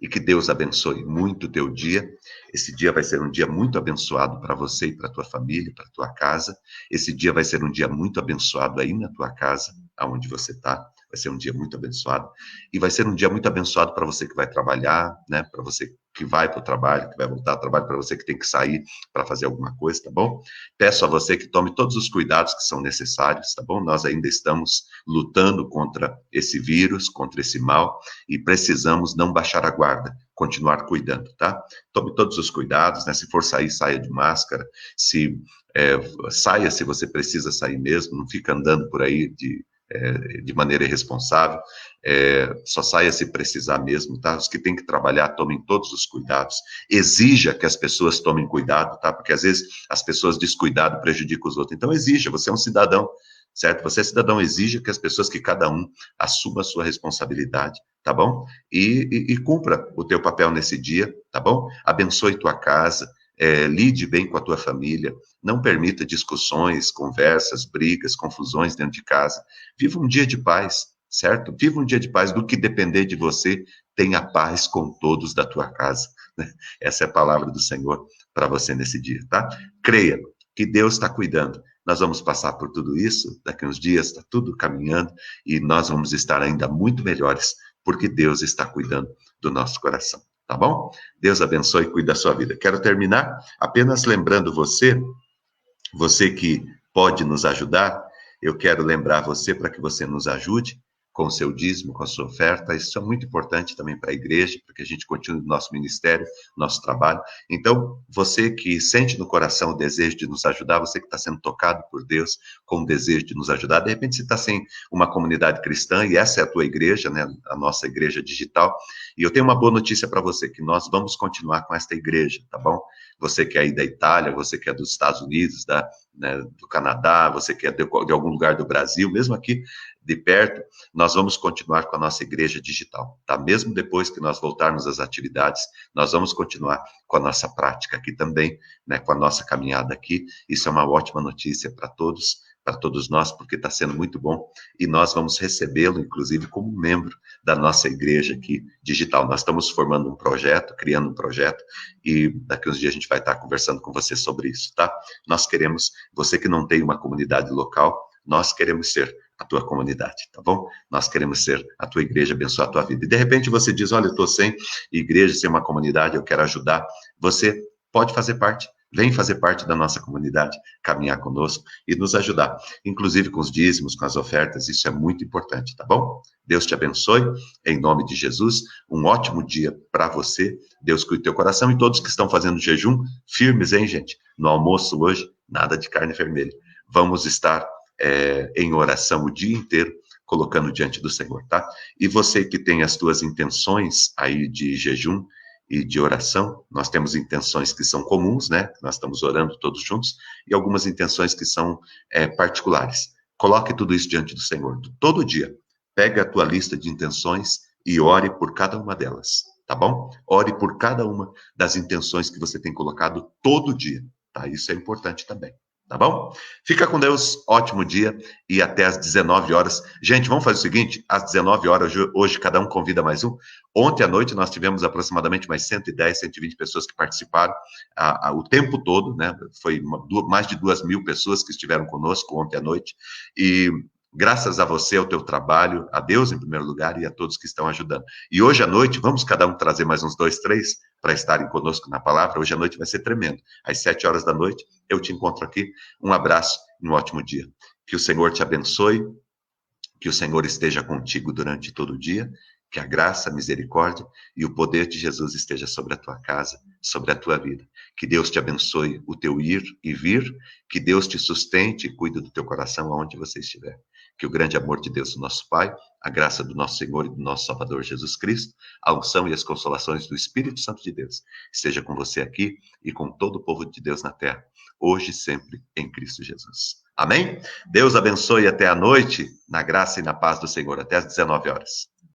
E que Deus abençoe muito o teu dia. Esse dia vai ser um dia muito abençoado para você e para a tua família, para a tua casa. Esse dia vai ser um dia muito abençoado aí na tua casa, aonde você está. Vai ser um dia muito abençoado. E vai ser um dia muito abençoado para você que vai trabalhar, né? Para você que vai para o trabalho, que vai voltar ao trabalho, para você que tem que sair para fazer alguma coisa, tá bom? Peço a você que tome todos os cuidados que são necessários, tá bom? Nós ainda estamos lutando contra esse vírus, contra esse mal, e precisamos não baixar a guarda, continuar cuidando, tá? Tome todos os cuidados, né? Se for sair, saia de máscara, saia se você precisa sair mesmo, não fica andando por aí de maneira irresponsável. Só saia se precisar mesmo, tá? Os que têm que trabalhar, tomem todos os cuidados. Exija que as pessoas tomem cuidado, tá? Porque às vezes as pessoas descuidado prejudicam os outros. Então exija, você é um cidadão, certo? Você é cidadão, exija que as pessoas, que cada um assuma a sua responsabilidade, tá bom? E cumpra o teu papel nesse dia, tá bom? Abençoe tua casa, lide bem com a tua família, não permita discussões, conversas, brigas, confusões dentro de casa. Viva um dia de paz, certo? Viva um dia de paz. Do que depender de você, tenha paz com todos da tua casa. Né? Essa é a palavra do Senhor para você nesse dia, tá? Creia que Deus está cuidando. Nós vamos passar por tudo isso, daqui uns dias está tudo caminhando e nós vamos estar ainda muito melhores, porque Deus está cuidando do nosso coração, tá bom? Deus abençoe e cuide da sua vida. Quero terminar apenas lembrando você que pode nos ajudar, eu quero lembrar você para que você nos ajude com o seu dízimo, com a sua oferta. Isso é muito importante também para a igreja, para que a gente continue o nosso ministério, nosso trabalho. Então, você que sente no coração o desejo de nos ajudar, você que está sendo tocado por Deus com o desejo de nos ajudar, de repente você está sem uma comunidade cristã, e essa é a tua igreja, né, a nossa igreja digital, e eu tenho uma boa notícia para você, que nós vamos continuar com esta igreja, tá bom? Você que é aí da Itália, você que é dos Estados Unidos, né, do Canadá, você que é de algum lugar do Brasil, mesmo aqui de perto, nós vamos continuar com a nossa igreja digital, tá? Mesmo depois que nós voltarmos às atividades, nós vamos continuar com a nossa prática aqui também, né, com a nossa caminhada aqui. Isso é uma ótima notícia para todos nós, porque está sendo muito bom, e nós vamos recebê-lo, inclusive, como membro da nossa igreja aqui digital. Nós estamos formando um projeto, criando um projeto, e daqui uns dias a gente vai estar conversando com você sobre isso, tá? Nós queremos, você que não tem uma comunidade local, nós queremos ser a tua comunidade, tá bom? Nós queremos ser a tua igreja, abençoar a tua vida. E de repente você diz, olha, eu estou sem igreja, sem uma comunidade, eu quero ajudar. Você pode fazer parte, vem fazer parte da nossa comunidade, caminhar conosco e nos ajudar, inclusive com os dízimos, com as ofertas, isso é muito importante, tá bom? Deus te abençoe, em nome de Jesus, um ótimo dia para você, Deus cuide do teu coração, e todos que estão fazendo jejum, firmes, hein, gente? No almoço hoje, nada de carne vermelha. Vamos estar em oração o dia inteiro, colocando diante do Senhor, tá? E você que tem as tuas intenções aí de jejum e de oração, nós temos intenções que são comuns, né? Nós estamos orando todos juntos, e algumas intenções que são particulares. Coloque tudo isso diante do Senhor, todo dia. Pega a tua lista de intenções e ore por cada uma delas, tá bom? Ore por cada uma das intenções que você tem colocado todo dia, tá? Isso é importante também. Tá bom? Fica com Deus, ótimo dia e até às 19 horas. Gente, vamos fazer o seguinte, às 19 horas, hoje cada um convida mais um. Ontem à noite nós tivemos aproximadamente mais 110, 120 pessoas que participaram o tempo todo, né? Foi mais de 2.000 pessoas que estiveram conosco ontem à noite, e graças a você, ao teu trabalho, a Deus em primeiro lugar e a todos que estão ajudando. E hoje à noite, vamos cada um trazer mais uns 2, 3 para estarem conosco na palavra. Hoje à noite vai ser tremendo. Às 7 horas da noite, eu te encontro aqui. Um abraço e um ótimo dia. Que o Senhor te abençoe, que o Senhor esteja contigo durante todo o dia, que a graça, a misericórdia e o poder de Jesus esteja sobre a tua casa, sobre a tua vida. Que Deus te abençoe o teu ir e vir, que Deus te sustente e cuide do teu coração aonde você estiver. Que o grande amor de Deus, o nosso Pai, a graça do nosso Senhor e do nosso Salvador Jesus Cristo, a unção e as consolações do Espírito Santo de Deus, esteja com você aqui e com todo o povo de Deus na terra, hoje e sempre, em Cristo Jesus. Amém? Deus abençoe até a noite, na graça e na paz do Senhor, até às 19 horas.